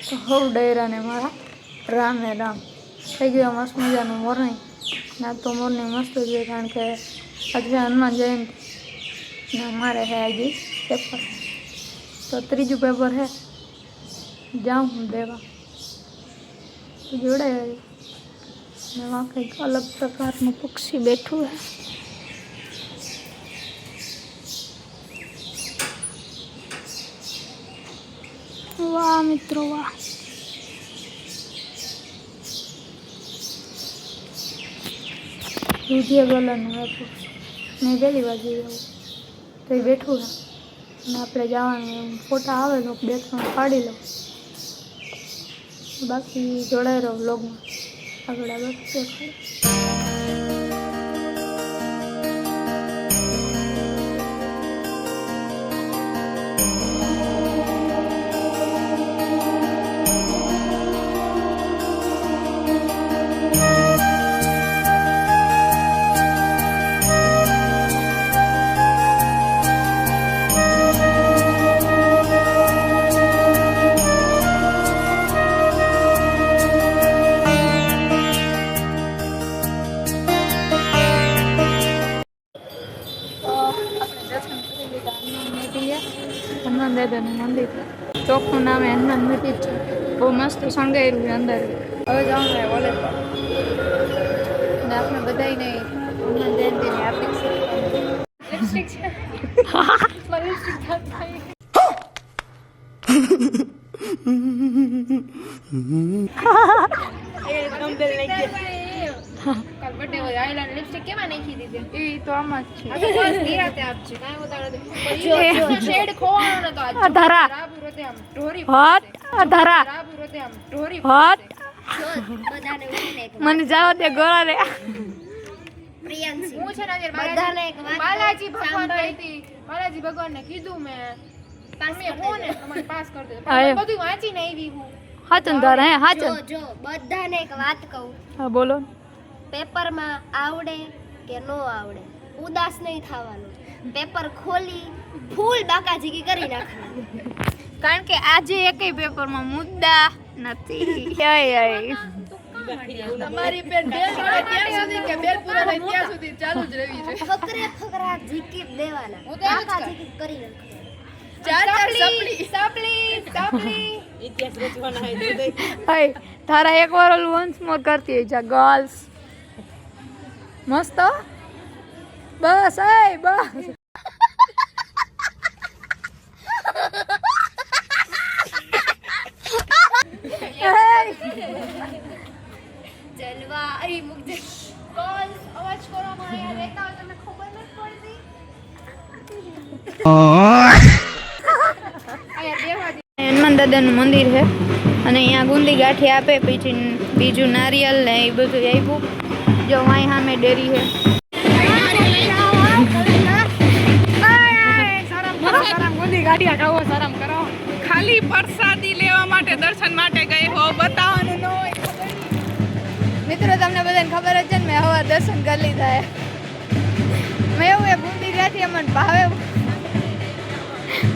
તો હવ ડાયરાને મારા રામે રામ થઈ ગયો મસ્ત મજાનું મોર્નિંગ. ના તો મોર્નિંગ મસ્ત જોઈએ કારણ કે આજે હનુમાન જયંતિ ને અમારે છે આજે પેપર, તો ત્રીજું પેપર છે. જાઉં હું દેવા જોડાય ને વहाँ કંઈક અલગ પ્રકારનું પક્ષી બેઠું है. वाह मित्रों वाह. રૂધિયા ગલાનું હતું ને પહેલી વાર જોયું તો એ બેઠું છે અને આપણે જવાનું ફોટા આવે તો 2-3 પાડી લો. બાકી જોડાઈ રહો વ્લોગમાં આગળ આગળ દેખાડો. હનુમાન દાદાનું મંદિર ચોકનું નામ હનુમાન મંદિર છે. બહુ મસ્ત શણગાર્યું છે અંદર. હવે જવાનું છે કોલેજ પર અને આપણે બધાને હનુમાન જયંતિની હાર્દિક મને જાઓ તે ગોળા રે બાલાજી ભગવાનને કીધું મેં તમે કોને તમારે પાસ કરી દે બધું વાંચીને આવી હું હાચન તારા હે હાચન જો બધાને એક વાત કહું. હા બોલો. પેપરમાં આવડે કે નો આવડે ઉદાસ નહીં થવાનું. પેપર ખોલી ફૂલ બાકાજીકી કરી નાખવાનું. કારણ કે આજે એકેય પેપરમાં મુદ્દા નથી. તમારી પેન બેલ પડે ત્યાં સુધી કે બેલ પૂરા થાય ત્યાં સુધી ચાલુ જ રહેવી છે. ફકરા જીકી દેવાના. હું તો એમ જ કરું. બાકાજીકી કરી નાખવાની. સાપલી હે તારા એક વાર ઓલું વન્સ મોર કરતી જા ગર્લ્સ મસ્ત બસ એ બસ. જલવા અરે મુક દે. કોલ અવાજ કરો માયા રેતા તમને ખબર નથી પડતી. હનુમાન દાદાનું મંદિર છે અને અહીંયા ગુંદી ગાંઠી આપે પછી બીજું નારિયેલ ને એ બધું આપ્યું. જો અહીં સામે ડેરી છે. ગુંદી ગાંઠિયા ખાવો શરમ કરો. ખાલી પ્રસાદી લેવા માટે દર્શન માટે ગઈ હો બતાવવાનું ન હોય. મિત્રો તમને બધાને ખબર જ છે ને મેં હવા દર્શન કરી લીધા. મેં એવું એ ગુંદી ગાંઠી મને ભાવે.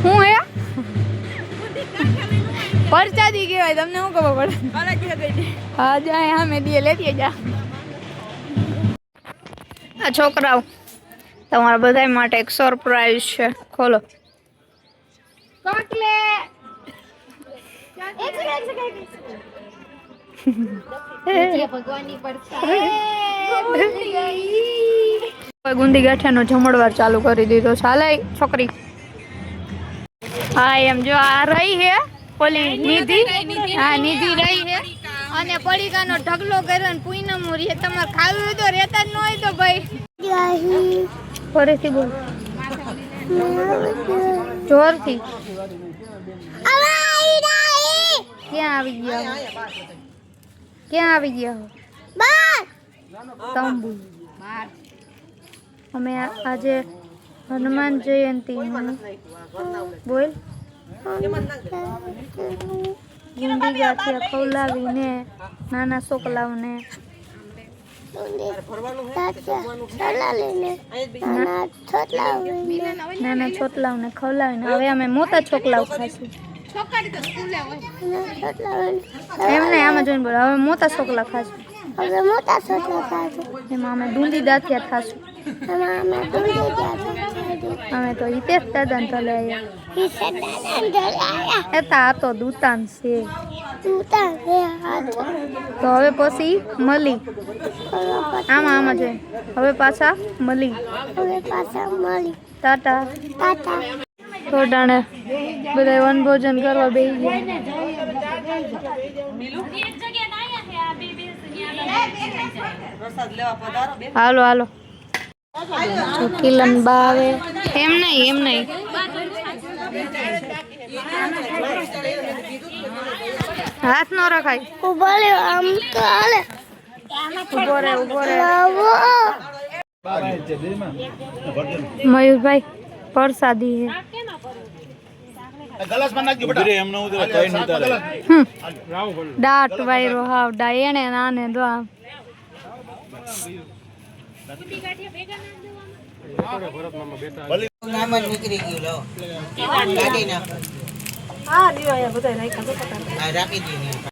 હું હે પરચાદી કહેવાય તમને શું ખબર પડે. હા જાય હા મેં દીએ લેતી જા. આ છોકરાઓ તમારા બધા માટે એક સરપ્રાઈઝ છે. ખોલો. કોકલે ભગવાનની પડછાઈ ગુંદી ગાંઠિયાનો જમણવાર ચાલુ કરી દીધો. ચાલે છોકરી. હા એમ જો આ રહી હે ઓલી નિધિ. હા નિધિ રહી હે અને પડીકાનો ઢગલો કર્યો ને પૂનમ રે. તમારે ખાવું હોય તો રહેતા જ ન હોય તો ભાઈ ફરીથી બોલ જોરથી. ક્યાં આવી ગયા ક્યાં આવી ગયા તંબુ. અમે આજે હનુમાન જયંતિ બોલ ગુંદી ગાંઠિયા ખવડાવીને નાના છોકરાઓને નાના છોકરાઓને ખવડાવીને હવે અમે મોટા છોકરાઓ ખાશું. છોકરી તો સ્કૂલે હોય. એમ નહીં, આમાં જોઈને બોલો. હવે મોટા છોકલા ખાશું. હવે મોટા સોટલા ખાશું. એમાં અમે ડુંડી દાંતિયા ખાશું. એમાં અમે દૂધી ગયા અમે તો હિતેશ દાદાને તલે આવ્યા. હતા. એ આ તો દુતાન છે. તૂતા ગયા હાથ. તો હવે પછી મળી. આમાં જોઈ. હવે પાછા મળી. હવે પાછા મળી. ટાટા. ટાટા. થોડાણે બધા વનભોજન કરવા બેસી ગયા. હાલો હાલો. જો કિલન બા આવે. એમ નહીં. હાથ ન રખાય. ઉભો રે આમ તો હાલે. ઉભો રે. લાવો. મયુરભાઈ પરસાદી હે. દાટ વાયરો હાવ ડા એને નાને દો આમ. નીકળી ગયું લો ગાડી નાખો. હા રાખી દઈએ.